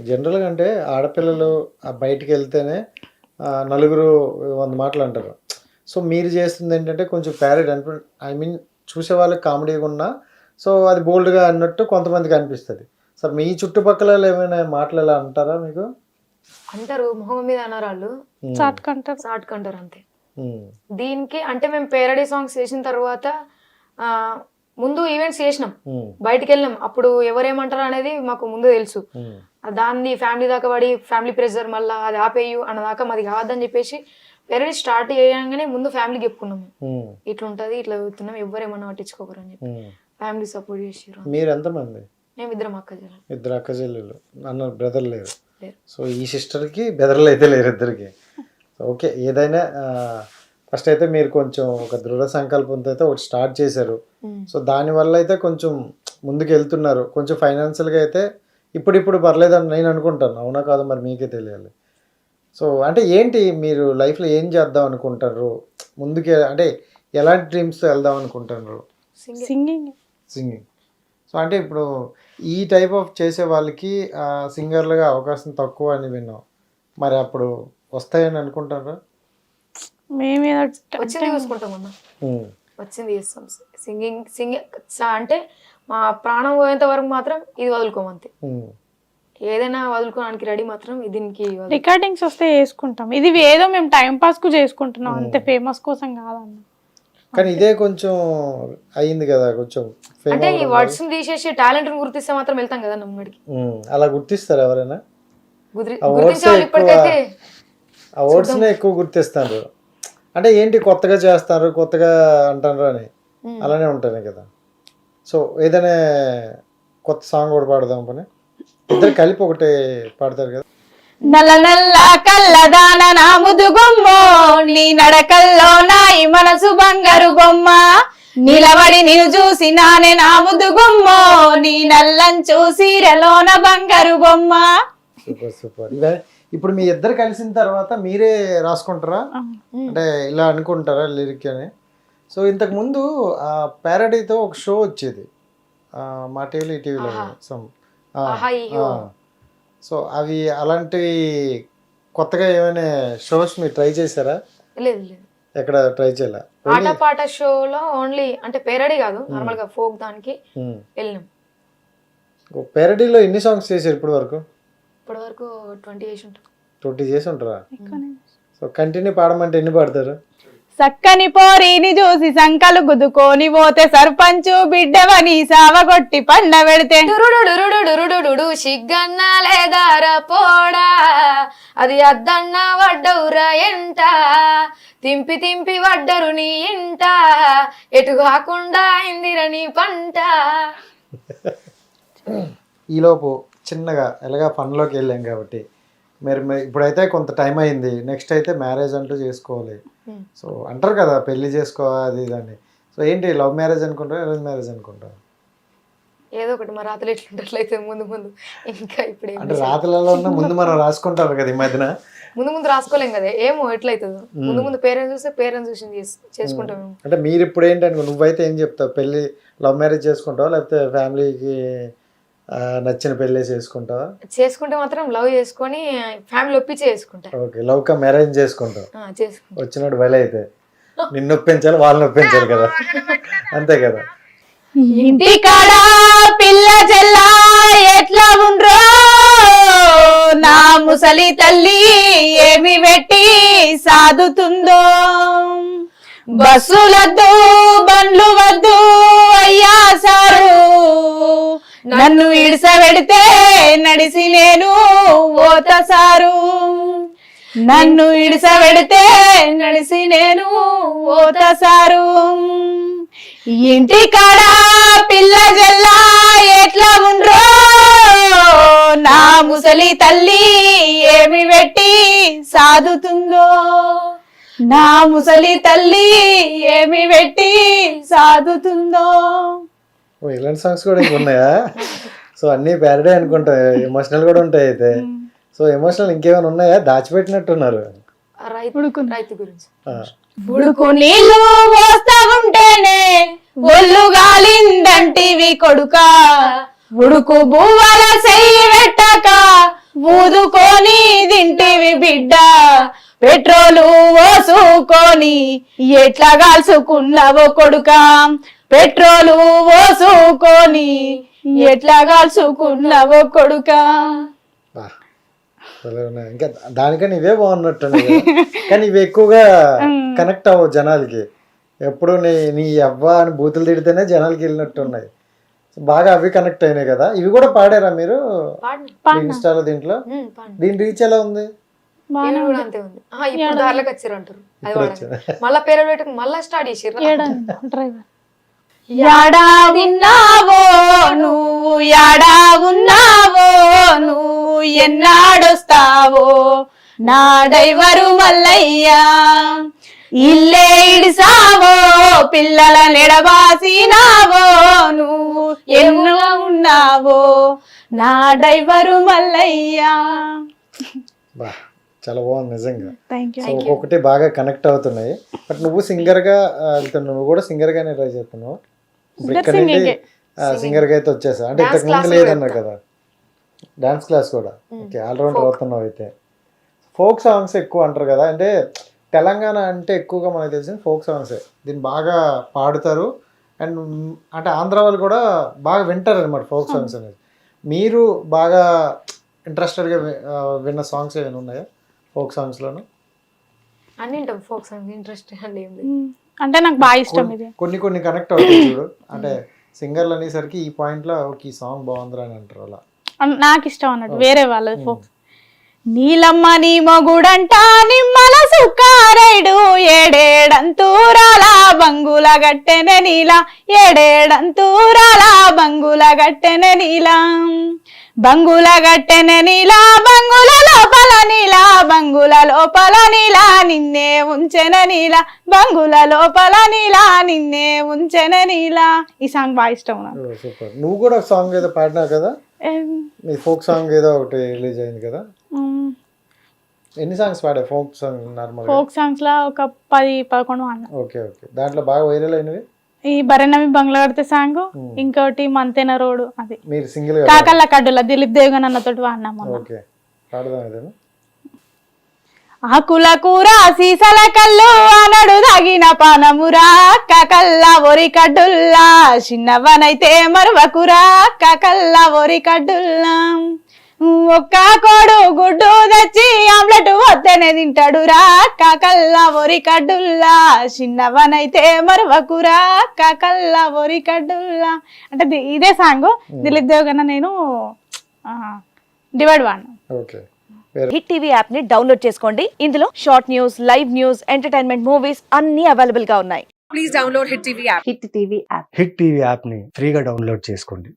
జనరల్‌గా అంటే ఆడపిల్లలు బయటికి వెళ్తేనే నలుగురు 100 మాటలు అంటారు. సో, మీరు చేస్తుందేంటంటే కొంచెం ప్యారడీ ఐ మీన్ చూసేవాళ్ళకి కామెడీగా ఉన్నా, సో, అది బోల్డ్‌గా అన్నట్టు కొంతమందికి అనిపిస్తది. సో, మీ చుట్టుపక్కల ఏమైనా మాటలు ఇలా అంటారా మీకు? అంటారు, మొహం మీద అనరాళ్ళు, హ్మ్. చాటుకుంటారు అంతే. హ్మ్. దీనికి అంటే మేము పేరడీ సాంగ్స్ చేసిన తర్వాత ముందు ఈవెంట్స్ చేసినాం, హ్మ్. బయటికి వెళ్ళినాం. అప్పుడు ఎవరేమంటారు అనేది మాకు ముందు తెలుసు. హ్మ్. దాన్ని ఫ్యామిలీ దాకా పడి ఫ్యామిలీ ప్రెషర్ మళ్ళీ అది ఆపేయు అన్నదాకా మాది కావద్దని చెప్పేసి పేరడీ స్టార్ట్ చేయగానే ముందు ఫ్యామిలీకి చెప్పుకున్నాము, హ్మ్. ఇట్లా ఉంటుంది, ఇట్లా చదువుతున్నాం, ఎవరేమన్నా పట్టించుకోకరు అని చెప్పి. హ్మ్. ఫ్యామిలీ సపోర్ట్ చేసారు. మీరెంతమంది? మేము ఇద్దరం అక్క చెల్లెలు. ఇద్దరు అక్క చెల్లెలు. అన్న బ్రదర్ లేరు. లేరు. సో, ఈ సిస్టర్‌కి బ్రదర్‌లు అయితే లేరు ఇద్దరికి. ఓకే. ఏదైనా ఫస్ట్ అయితే మీరు కొంచెం ఒక దృఢ సంకల్పంతో అయితే ఒకటి స్టార్ట్ చేశారు. సో, దానివల్ల అయితే కొంచెం ముందుకెళ్తున్నారు. కొంచెం ఫైనాన్షియల్‌గా అయితే ఇప్పుడిప్పుడు పర్లేదని నేను అనుకుంటాను. అవునా కాదో మరి మీకే తెలియాలి. సో, అంటే ఏంటి మీరు లైఫ్‌లో ఏం చేద్దాం అనుకుంటారు? ముందుకే అంటే ఎలాంటి డ్రీమ్స్‌తో వెళ్దాం అనుకుంటున్నారు? సింగింగ్. సింగింగ్. సో, అంటే ఇప్పుడు ఈ టైప్ ఆఫ్ చేసే వాళ్ళకి సింగర్‌లుగా అవకాశం తక్కువ అని విన్నాం. మరి అప్పుడు వస్తాయని అనుకుంటారా? మేమేదో వచ్చింది చూసుకుంటాం అన్న, హ్మ్. వచ్చింది చేస్తాం. సింగింగ్ అంటే మా ప్రాణం పోయేంత వరకు మాత్రం ఇది వదులుకోమంతే. హ్మ్. ఏదైనా వదులుకోవడానికి రెడీ మాత్రం దీనికి రికార్డింగ్స్ వస్తే చేసుకుంటాం. ఇది ఏదో మేము టైం పాస్ కు చేసుకుంటున్నాం అంతే, ఫేమస్ కోసం కాదన్న. కానీ ఇదే కొంచెం అయింది కదా కొంచెం ఫేమ్ అంటే ఈ అవ్వడం వర్డ్స్ తీసేసి టాలెంట్ గుర్తిస్తే మాత్రం వెళ్తాం కదా నమ్మడికి. అలా గుర్తిస్తారు ఎవరైనా? ఆ గుర్తించే వర్డ్సే వాళ్ళు ఎక్కువ ఇప్పటికైతే ఆ వర్డ్స్‌నే ఎక్కువ గుర్తిస్తారు. అంటే ఏంటి కొత్తగా చేస్తారు, కొత్తగా అంటారు అని అలానే ఉంటాయి కదా. సో, ఏదైనా కొత్త సాంగ్ కూడా పాడదాం పని ఇద్దరు కలిపి ఒకటే పాడతారు కదా. నల్ల నల్ల కళ్ళదాన నా ముదుగుమ్మో, నీ నడకల్లో నా ఈ మనసు బంగారు బొమ్మ, నిలబడి నిన్ను చూసి నానే నా ముదుగుమ్మో, నీ నల్లని చూసి రెలోన బంగారు బొమ్మ. Super super. ఇవే ఇప్పుడు మీ ఇద్దరు కలిసిన తర్వాత మీరే రాసుకుంటారా? అంటే ఇలా అనుకుంటారా లిరిక్ అని? సో, ఇంతకు ముందు ప్యారడీతో ఒక షో వచ్చేది మా టీవీలో సమ్. ఆహా ఇహో. సో, అవి అలాంటివి కొత్తగా ఏమైనా షోస్ మీరు ట్రై చేశారా? లేదు లేదు, ఎక్కడ ట్రై చేయలే? ఆట పాట షోలో ఓన్లీ అంటే పేరడీ కాదు, నార్మల్ గా ఫోక్ దానికి వెళ్ళినాం. ప్యారడీలో ఎన్ని సాంగ్స్ చేశారు ఇప్పటి వరకు? ఇప్పటి వరకు 20 చేసి ఉంటాం. 20 చేసి ఉంటారా? సో, కంటిన్యూ పాడమంటే ఎన్ని పాడతారు? సక్కని పోరీని చూసి సంకలు గుద్దుకొని పోతే సర్పంచు బిడ్డవని సావగొట్టి పండ పెడితే డురుడుడురుడుడురుడుడు సిగ్గన్న లేదార పోడా, అది అద్దన్న వడ్డవురా ఎంట, తింపి తింపి వడ్డరు నీ ఇంట, ఎటు కాకుండా ఇందిర నీ పంట. ఈలోపు చిన్నగా ఎలాగా ఫన్లోకి వెళ్ళాం కాబట్టి మీరు ఇప్పుడైతే కొంత టైం అయింది, నెక్స్ట్ అయితే మ్యారేజ్ అంటూ చేసుకోవాలి. సో, అంటారు కదా పెళ్లి చేసుకోవాలి అది ఇదని. సో, ఏంటి లవ్ మ్యారేజ్ అనుకుంటారా, అరేంజ్ మ్యారేజ్ అనుకుంటారా? ఏదో ఒకటి మా రాతలు ఎట్లుంటట్లయితే ముందు ముందు, ఇంకా ఇప్పుడు అంటే రాతలలో ఉన్న ముందు మనం రాసుకుంటారు కదా ఈ మధ్యన. ముందు రాసుకోలేం కదా, ఏమో ఎట్లయితుందో. ముందు ముందు పేరెంట్స్ చూస్తే పేరెంట్స్ చూసి చేసుకుంటాం. అంటే మీరు ఇప్పుడు ఏంటనుకో నువ్వైతే ఏం చెప్తావు? పెళ్ళి లవ్ మ్యారేజ్ చేసుకుంటావా లేకపోతే ఫ్యామిలీకి నచ్చిన పెళ్ళి చేసుకుంటావా? చేసుకుంటే మాత్రం లవ్ చేసుకొని ఫ్యామిలీ ఒప్పించి చేసుకుంటా. ఓకే, లవ్ కమ్ మ్యారేజ్ చేసుకుంటావు. చేసుకుంటా. వచ్చినట్టు బలి అయితే నిన్ను ఒప్పించాలి, వాళ్ళని ఒప్పించాలి కదా, అంతే కదా. ఇంటి కాడ పిల్ల చెల్ల ఎట్లా ఉండ్రో, నా ముసలి తల్లి ఏమి పెట్టి సాదుతుందో, బస్సులద్దు బండ్లు వద్దు అయ్యా సారు, నన్ను ఇడిసబెడితే నడిసి నేను ఓత సారు, నన్ను ఇడిసబెడితే నడిసి నేను ఓత సారు. ఇంటి కాడ పిల్ల జల్లా ఎట్లా ఉండ్రో, నా ముసలి తల్లి ఏమి పెట్టి సాదుతుందో, నా ముసలి తల్లి ఏమి పెట్టి సాదుతుందో. ఇలాంటి సాంగ్స్ కూడా ఇంకా ఉన్నాయా? సో, అన్నీ ప్యారడీ అనుకుంటా, ఎమోషనల్ కూడా ఉంటాయి అయితే. సో, ఎమోషనల్ ఇంకేమైనా ఉన్నాయా? దాచిపెట్టినట్టున్నారు. రైతు గురించి ఉడుకు నీళ్ళు పోస్తా ఉంటేనే ఒళ్ళు గాలిందంటివి కొడుకా, ఉడుకు బువ్వల చెయ్యి పెట్టక ఊదుకొని తింటివి బిడ్డ పెట్రోలు ఓసుకొని ఎట్లా కాల్చుకున్నావో కొడుక పెట్రోలు ఓసుకొని ఎట్లా కాల్చుకున్నావో కొడుక బా, భలే ఉన్నాయి. ఇంకా దానికని ఇవే బాగున్నట్టు కానీ ఇవి ఎక్కువగా కనెక్ట్ అవ్వవు జనాలకి. ఎప్పుడు నీ అవ్వ అని బూతులు తిడితేనే జనాలకి వెళ్ళినట్టు ఉన్నాయి. బాగా అవి కనెక్ట్ అయినాయి కదా. ఇవి కూడా పాడారా మీరు ఇన్స్టాలో? దీంట్లో దీని రీచ్ ఎలా ఉంది? ఈయన కూడా అంతే ఉంది. ఇప్పుడు దారిలోకి వచ్చారు అంటారు. అది వాడండి. మళ్ళా పేరు పెట్టుకు మళ్ళా స్టార్ట్ చేసారు. యాడా ఉన్నావో నువ్వు యాడా ఉన్నావో నువ్వు ఎన్నాడొస్తావో నా డైవరు మల్లయ్యా ఇల్లే ఇడిసావో పిల్లల నెడబాసినావో నువ్వు ఎన్నో ఉన్నావో నా డైవరు మల్లయ్యా. బా, చాలా బాగుంది నిజంగా. Thank you. సో ఒక్కొక్కటి బాగా కనెక్ట్ అవుతున్నాయి. బట్ నువ్వు సింగర్ గా వెళ్తున్నావు, నువ్వు కూడా సింగర్ గానే ట్రై చేస్తున్నావు. ఇక్కడ నుండి సింగర్ గా అయితే వచ్చేసా అంటే ఇంతకు ముందు లేదన్నారు కదా. డాన్స్ క్లాస్ కూడా ఓకే, ఆల్రౌండర్ అవుతున్నావు. అయితే ఫోక్ సాంగ్స్ ఎక్కువ అంటారు కదా, అంటే తెలంగాణ అంటే ఎక్కువగా మనకు తెలిసింది ఫోక్ సాంగ్సే. దీన్ని బాగా పాడుతారు అండ్ అంటే ఆంధ్ర వాళ్ళు కూడా బాగా వింటారు అనమాట ఫోక్ సాంగ్స్ అనేది. మీరు బాగా ఇంట్రెస్టెడ్గా విన్న సాంగ్స్ ఏమైనా ఉన్నాయా ఫోక్ సాంగ్స్లోను? అన్ని వింటాం ఫోక్ సాంగ్స్. ఇంట్రెస్ట్ అండి ఏం లేదు. అంటే నాకు బాగా ఇష్టం ఇది. కొన్ని కనెక్ట్ అవుతాయి చూడు, అంటే సింగర్లు అనేసరికి ఈ పాయింట్లో ఈ సాంగ్ బాగుందిరా అని అంటారు అలా. నాకు ఇష్టం అన్నట్టు వేరే వాళ్ళది ఫోక్. నీలమ్మ నీ మొగుడంట నిమ్మల సుక్కారైడు ఏడేడంతూరాల బంగుల గట్టెన నీల ఏడేడంతూరాల బంగుల గట్టెన నీల బంగుల గట్టెన నీల బంగుల లోపల నీల బంగుల లోపల నీల నిన్నే ఉంచెన నీల బంగుల లోపల నీల నిన్నే ఉంచెన నీల. ఈ సాంగ్ బాగా ఇష్టం నాకు. సూపర్. నువ్వు కూడా సాంగ్ ఏదో పాడినావు కదా, మీ ఫోక్ సాంగ్ ఏదో ఒకటి రిలీజ్ అయింది కదా. ఎన్ని సాంగ్స్ పాడా folk song? Normal folk songs లా ఒక 10-11 పాడినా. Okay okay. దాంట్లో బాగా వైరల్ అయినవి ఈ బరెనమి బంగ్లా కడితే సాంగ్, ఇంకోటి మంతెన రోడ్, అది మీరు సింగిల్ గా కాకల్ల కడ్డుల దిలీప్ దేవ్ అన్నతోటి వాడినా మొన్న. ఓకే, పాడదాం ఏదైనా. ఆకుల కూర సీసల కళ్ళు అనడు తగిన పానమురా కాకల్ల ఒరి కడ్డుల్లా చిన్నవనైతే మరువకురా కాకల్ల ఒరి కడ్డుల్లా ఒక్క కోడు గుడ్డు తెచ్చి ఆమ్లెట్ వద్దనే తింటాడురా కాకల్ల ఒరి కడ్డుల్లా చిన్నవనైతే మరువకురా కాకల్ల ఒరి కడ్డుల్లా. అంటే ఇదే సాంగ్ దిలీప్ దేవ్ కన్నా నేను డివైడ్ వాడినా. ఓకే. హిట్ టీవీ యాప్ ని డౌన్లోడ్ చేసుకోండి. ఇందులో short news, live news, entertainment movies అన్ని అవైలబుల్ గా ఉన్నాయి. Please download Hit TV app. Hit TV app. Hit TV యాప్ని ఫ్రీగా డౌన్లోడ్ చేసుకోండి.